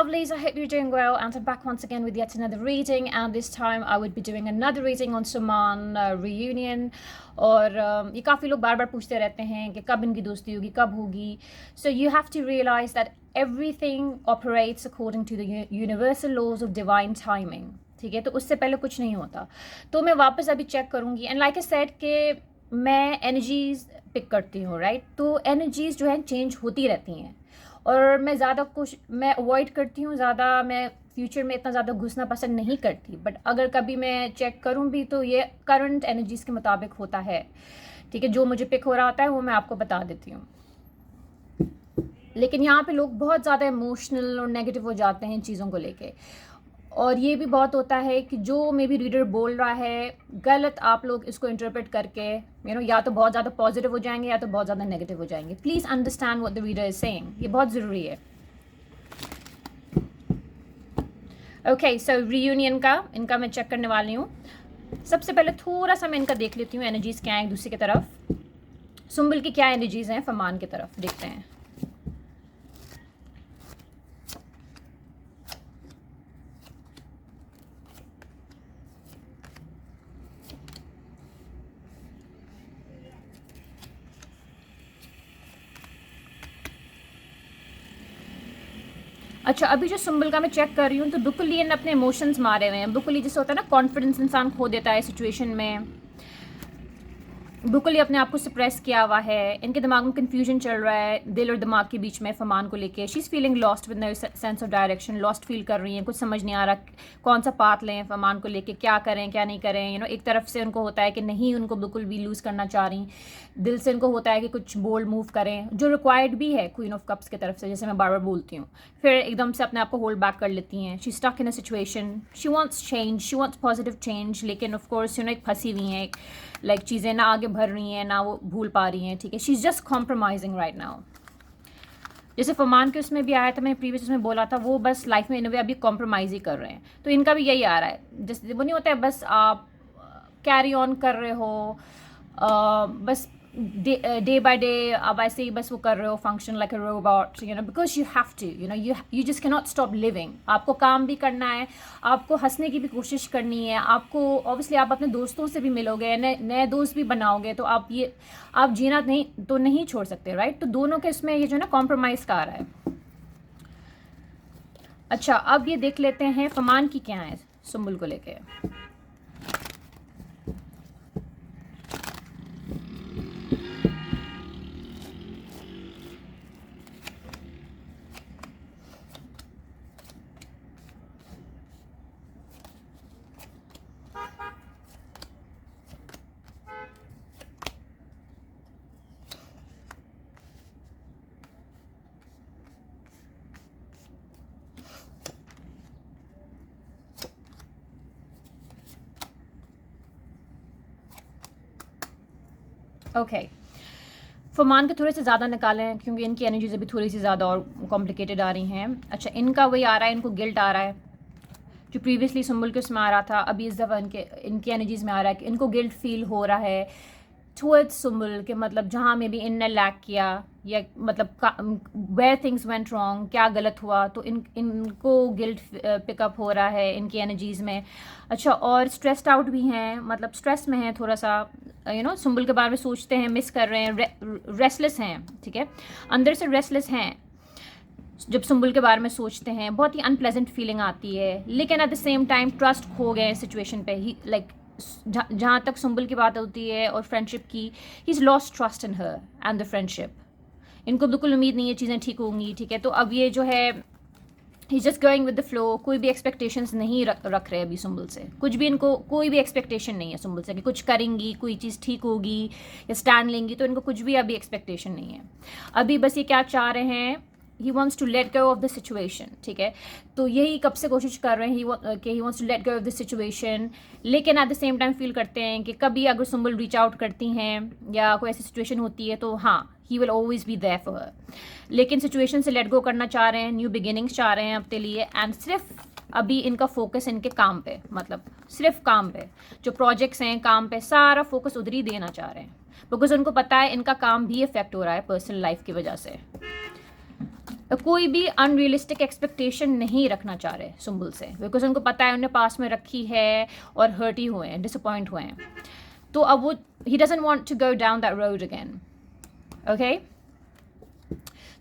lovelies, I hope you're doing well, and I'm back once again with yet another reading, and this time I would be doing another reading on Suman reunion. और ये काफ़ी लोग बार बार पूछते रहते हैं कि कब इनकी दोस्ती होगी, कब होगी. So you have to realize that everything operates according to the universal laws of divine timing. ठीक है, तो उससे पहले कुछ नहीं होता. तो मैं वापस अभी चेक करूँगी, एंड लाइक आई सेड कि मैं एनर्जीज पिक करती हूँ, राइट. तो एनर्जीज जो है चेंज होती रहती हैं, और मैं अवॉइड करती हूँ ज़्यादा. मैं फ्यूचर में इतना ज़्यादा घुसना पसंद नहीं करती, बट अगर कभी मैं चेक करूँ भी तो ये करंट एनर्जीज़ के मुताबिक होता है. ठीक है, जो मुझे पिक हो रहा होता है वो मैं आपको बता देती हूँ. लेकिन यहाँ पे लोग बहुत ज़्यादा इमोशनल और नेगेटिव हो जाते हैं चीज़ों को लेके, और ये भी बहुत होता है कि जो मे बी रीडर बोल रहा है गलत आप लोग इसको इंटरप्रेट करके या तो बहुत ज़्यादा पॉजिटिव हो जाएंगे या तो बहुत ज़्यादा नेगेटिव हो जाएंगे. Please understand what the reader is saying, ये बहुत ज़रूरी है. ओके, सो रीयूनियन का इनका मैं चेक करने वाली हूँ. सबसे पहले थोड़ा सा मैं इनका देख लेती हूँ एनर्जीज़ क्या हैं एक दूसरे की तरफ. सुम्बुल की क्या एनर्जीज़ हैं फरमान की तरफ, देखते हैं. अच्छा, अभी जो सुम्बुल का मैं चेक कर रही हूँ तो बिल्कुल ही अपने इमोशंस मारे हुए हैं. बिल्कुल ही जैसे होता है ना, कॉन्फिडेंस इंसान खो देता है सिचुएशन में. बिल्कुल ही अपने आप को सप्रेस किया हुआ है. इनके दिमाग में कन्फ्यूजन चल रहा है दिल और दिमाग के बीच में फरमान को लेके. She is feeling lost with no sense of direction. Lost फील कर रही हैं, कुछ समझ नहीं आ रहा कौन सा पाथ लें फरमान को लेके, क्या करें क्या नहीं करें. एक तरफ से उनको होता है कि नहीं उनको बिल्कुल भी लूज़ करना चाह रही, दिल से उनको होता है कि कुछ बोल्ड मूव करें जो रिक्वायर्ड भी है क्वीन ऑफ कप्स की तरफ से, जैसे मैं बार बार बोलती हूँ. फिर एकदम से अपने आप को होल्ड बैक कर लेती हैं. She stuck in a situation, she wants change, she wants positive change, लेकिन ऑफ कोर्स एक फंसी हुई हैं. लाइक चीज़ें ना आगे बढ़ रही हैं ना वो भूल पा रही हैं. ठीक है, she is just compromising right now. जैसे फरमान के उसमें भी आया था, मैंने प्रीवियस उसमें बोला था, वो बस लाइफ में इन वे अभी कॉम्प्रोमाइज़ ही कर रहे हैं. तो इनका भी यही आ रहा है. जैसे वो नहीं होता है बस आप कैरी ऑन कर रहे हो, बस डे बाय डे आप ऐसे ही बस वो कर रहे हो, function like a robot, because you have to, you just can not stop living. आपको काम भी करना है, आपको हंसने की भी कोशिश करनी है, आपको ऑब्वियसली आप अपने दोस्तों से भी मिलोगे, नए दोस्त भी बनाओगे, तो आप जीना नहीं छोड़ सकते, राइट. तो दोनों के इसमें ये जो ना कॉम्प्रोमाइज़ का आ रहा है. अच्छा, अब ये देख लेते हैं फरमान की क्या है सुम्बुल को लेके. ओके, फरमान के थोड़े से ज़्यादा निकाले हैं क्योंकि इनकी एनर्जीज अभी थोड़ी सी ज़्यादा और कॉम्प्लिकेटेड आ रही हैं. अच्छा, इनका वही आ रहा है, इनको गिल्ट आ रहा है जो प्रीवियसली सुम्बुल के उसमें आ रहा था. अभी इस दफ़ा इनकी एनर्जीज में आ रहा है कि इनको गिल्ट फील हो रहा है टुवर्ड्स सुम्बुल के, मतलब जहाँ में भी इनने लैक किया या मतलब वेयर थिंग्स वेंट रॉन्ग, क्या गलत हुआ, तो इनको गिल्ट पिकअप हो रहा है इनकी एनर्जीज़ में. अच्छा, और स्ट्रेस्ड आउट भी हैं, मतलब स्ट्रेस में हैं थोड़ा सा, सुम्बुल के बारे में सोचते हैं, मिस कर रहे हैं, रेस्टलेस हैं. ठीक है, अंदर से रेस्टलेस हैं जब सुम्बुल के बारे में सोचते हैं. बहुत ही अनप्लेजेंट फीलिंग आती है, लेकिन at the same time trust खो गए सिचुएशन पे ही. लाइक जहाँ तक सुम्बुल की बात होती है और फ्रेंडशिप की, he is lost trust in her and the friendship. इनको बिल्कुल उम्मीद नहीं है चीज़ें ठीक होंगी. ठीक है, तो अब ये जो है he just going with the flow. कोई भी एक्सपेक्टेशंस नहीं रख रहे अभी सुम्बुल से. कुछ भी इनको कोई भी एक्सपेक्टेशन नहीं है सुम्बुल से कि कुछ करेंगी, कोई चीज़ ठीक होगी या स्टैंड लेंगी. तो इनको कुछ भी अभी एक्सपेक्टेशन नहीं है. अभी बस ये क्या चाह रहे हैं, he wants to let go of the situation. ठीक है, तो यही कब से कोशिश कर रहे हैं कि he wants to let go of the situation, लेकिन at the same time feel करते हैं कि कभी अगर सुम्बुल रीच आउट करती हैं या कोई ऐसी सिचुएशन होती है तो हाँ, he will always be there for her. लेकिन सिचुएशन से लेट गो करना चाह रहे हैं, न्यू बिगिनिंग्स चाह रहे हैं अपने लिए. एंड सिर्फ अभी इनका फोकस इनके काम पे, मतलब सिर्फ काम पे, जो प्रोजेक्ट्स हैं काम पे, सारा फोकस उधर ही देना चाह रहे हैं, बिकॉज उनको पता है इनका काम भी इफेक्ट हो रहा है पर्सनल लाइफ की वजह से. कोई भी अनरियलिस्टिक एक्सपेक्टेशन नहीं रखना चाह रहे सुम्बुल से, बिकॉज उनको पता है उन्होंने पास में रखी है और हर्ट ही हुए हैं, डिसअपॉइंट हुए हैं। तो अब वो he doesn't want to go down that road again. Okay,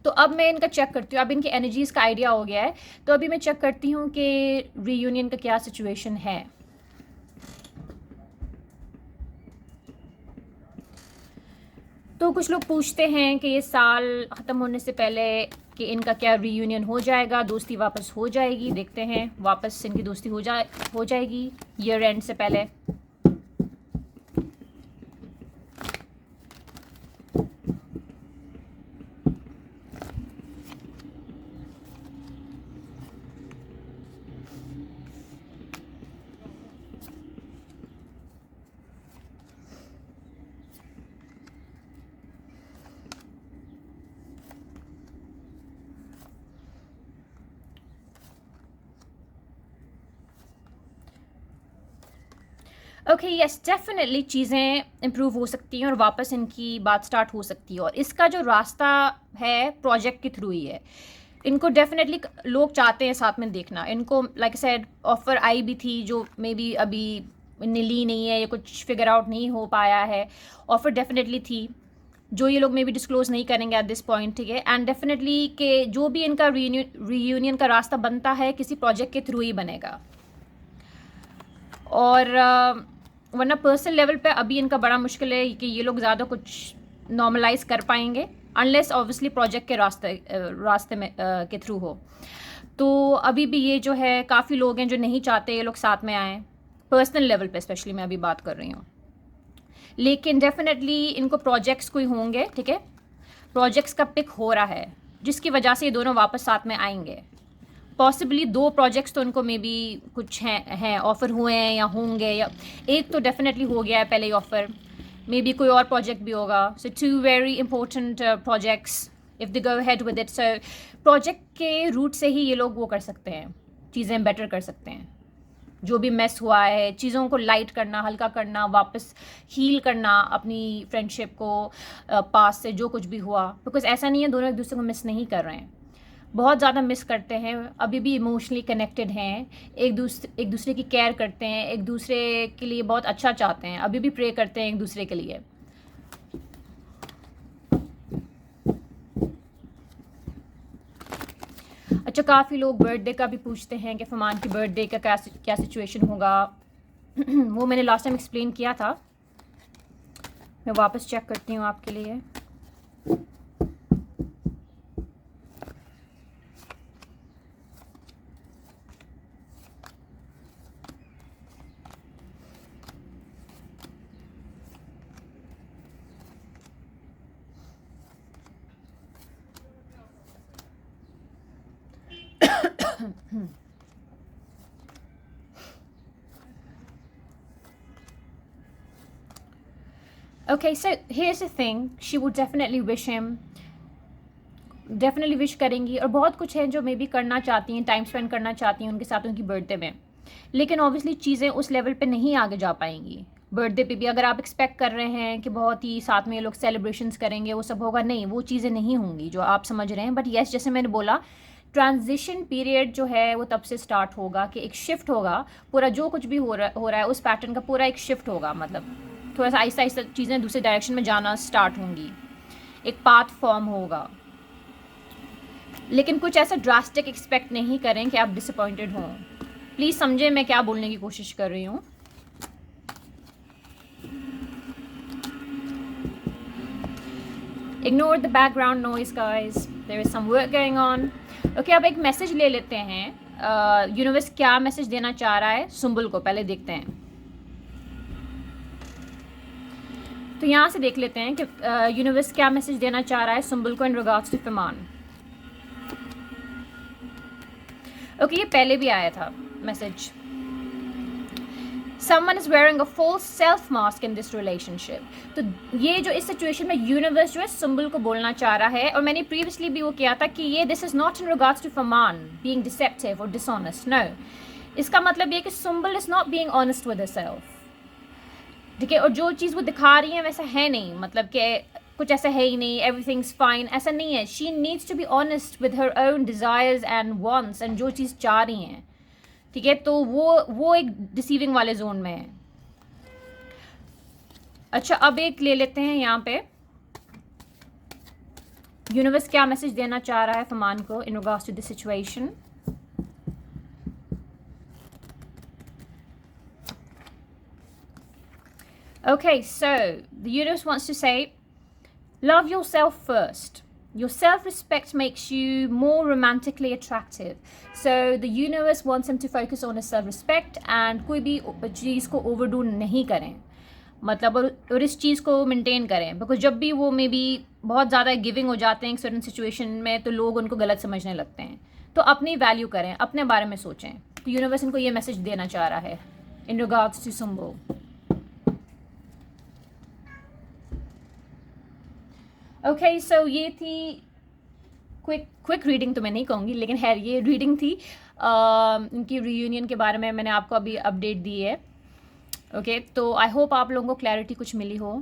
तो अब मैं इनका चेक करती हूँ। अब इनकी एनर्जीज का आइडिया हो गया है, तो अभी मैं चेक करती हूँ कि रीयूनियन का क्या सिचुएशन है। तो कुछ लोग पूछते हैं कि ये साल ख़त्म होने से पहले कि इनका क्या रीयूनियन हो जाएगा, दोस्ती वापस हो जाएगी। देखते हैं, वापस इनकी दोस्ती हो जाएगी ईयर एंड से पहले। ओके, यस, डेफिनेटली चीज़ें इम्प्रूव हो सकती हैं और वापस इनकी बात स्टार्ट हो सकती है। और इसका जो रास्ता है प्रोजेक्ट के थ्रू ही है। इनको डेफिनेटली लोग चाहते हैं साथ में देखना। इनको लाइक सेड ऑफर आई भी थी जो मे बी अभी इनने ली नहीं है या कुछ फिगर आउट नहीं हो पाया है। ऑफर डेफिनेटली थी जो ये लोग मे बी डिस्क्लोज नहीं करेंगे एट दिस पॉइंट, ठीक है। एंड डेफिनेटली कि जो भी इनका रीयूनियन का रास्ता बनता है किसी प्रोजेक्ट के थ्रू ही बनेगा। और वरना पर्सनल लेवल पे अभी इनका बड़ा मुश्किल है कि ये लोग ज़्यादा कुछ नॉर्मलाइज कर पाएंगे अनलेस ऑब्वियसली प्रोजेक्ट के रास्ते में के थ्रू हो। तो अभी भी ये जो है काफ़ी लोग हैं जो नहीं चाहते ये लोग साथ में आएँ, पर्सनल लेवल पे स्पेशली मैं अभी बात कर रही हूँ। लेकिन डेफिनेटली इनको प्रोजेक्ट्स कोई होंगे, ठीक है, प्रोजेक्ट्स का पिक हो रहा है जिसकी वजह से ये दोनों वापस साथ में आएंगे। पॉसिबली 2 प्रोजेक्ट्स तो इनको मे बी कुछ हैं ऑफ़र हुए हैं या होंगे, या एक तो डेफिनेटली हो गया है पहले ही ऑफ़र, मे बी कोई और प्रोजेक्ट भी होगा। सो 2 very important projects if they go ahead with it. So project के रूट से ही ये लोग वो कर सकते हैं, चीज़ें बेटर कर सकते हैं। जो भी मेस हुआ है चीज़ों को लाइट करना, हल्का करना, वापस हील करना अपनी फ्रेंडशिप को, पास से जो कुछ भी हुआ। बिकॉज ऐसा नहीं है दोनों एक दूसरे को मिस नहीं कर रहे हैं, बहुत ज़्यादा मिस करते हैं, अभी भी इमोशनली कनेक्टेड हैं, एक दूसरे की केयर करते हैं, एक दूसरे के लिए बहुत अच्छा चाहते हैं, अभी भी प्रे करते हैं एक दूसरे के लिए। अच्छा, काफ़ी लोग बर्थडे का भी पूछते हैं कि फरमान की बर्थडे का क्या सिचुएशन होगा। वो मैंने लास्ट टाइम एक्सप्लेन किया था, मैं वापस चेक करती हूँ आपके लिए। Okay, so here's the thing, she would definitely wish him, definitely wish करेंगी और बहुत कुछ है जो मे बी करना चाहती हैं, टाइम स्पेंड करना चाहती हैं उनके साथ उनकी बर्थडे में। लेकिन ऑब्वियसली चीज़ें उस लेवल पे नहीं आगे जा पाएंगी। बर्थडे पे भी अगर आप एक्सपेक्ट कर रहे हैं कि बहुत ही साथ में ये लोग सेलिब्रेशंस करेंगे, वो सब होगा, नहीं, वो चीज़ें नहीं होंगी जो आप समझ रहे हैं। बट येस, जैसे मैंने बोला, ट्रांजिशन पीरियड जो है वो तब से स्टार्ट होगा कि एक शिफ्ट होगा, पूरा जो कुछ भी हो रहा है उस पैटर्न का पूरा एक शिफ्ट होगा। मतलब थोड़ा सा आहिस्ता आहिस्ता चीज़ें दूसरे डायरेक्शन में जाना स्टार्ट होंगी, एक पाथ फॉर्म होगा। लेकिन कुछ ऐसा ड्रास्टिक एक्सपेक्ट नहीं करें कि आप डिसअपॉइंटेड हों। प्लीज़ समझें मैं क्या बोलने की कोशिश कर रही हूँ। Ignore the background noise, guys. There is some work going on. Okay, अब एक मैसेज ले लेते हैं। यूनिवर्स क्या मैसेज देना चाह रहा है सुम्बुल को, पहले देखते हैं। तो यहाँ से देख लेते हैं कि यूनिवर्स क्या मैसेज देना चाह रहा है सुम्बुल को in regards to Farman. Okay, ये पहले भी आया था message. Someone is wearing a false self mask in this relationship. तो ये जो इस सिचुएशन में यूनिवर्स जो है सुम्बुल को बोलना चाह रहा है, और मैंने प्रीवियसली भी वो किया था कि ये this is not in regards to Farman being deceptive और डिसऑनेस्ट। नो, इसका मतलब ये कि Sumbul is not being honest with herself, ठीक है। और जो चीज़ वो दिखा रही है वैसा है नहीं, मतलब कि कुछ ऐसा है ही नहीं, एवरीथिंग्स फाइन, ऐसा नहीं है. She needs to be honest with her own desires and wants, and जो चीज़ चाह रही हैं, ठीक है, तो वो एक डिसीविंग वाले जोन में है. अच्छा, अब एक ले लेते हैं यहाँ पे, यूनिवर्स क्या मैसेज देना चाह रहा है फमान को in regards to this situation. Okay, so the universe wants to say, love yourself first. Your self-respect makes you more romantically attractive. So the universe wants him to focus on his self-respect and कोई भी चीज़ को overdo नहीं करें, मतलब और इस चीज़ को maintain करें, बिकॉज जब भी वो मे बी बहुत ज़्यादा गिविंग हो जाते हैं एक सर्टन सिचुएशन में, तो लोग उनको गलत समझने लगते हैं. तो अपनी वैल्यू करें, अपने बारे में सोचें. तो यूनिवर्स इनको ये मैसेज देना चाह रहा है in regards to Sumbul. Okay, so ये थी क्विक रीडिंग, तो मैं नहीं कहूँगी, लेकिन खैर ये रीडिंग थी इनकी रीयूनियन के बारे में. मैंने आपको अभी अपडेट दी है. ओके, तो आई होप आप लोगों को क्लैरिटी कुछ मिली हो.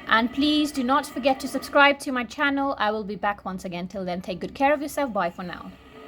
And please do not forget to subscribe to my channel. I will be back once again. Till then, take good care of yourself. Bye for now.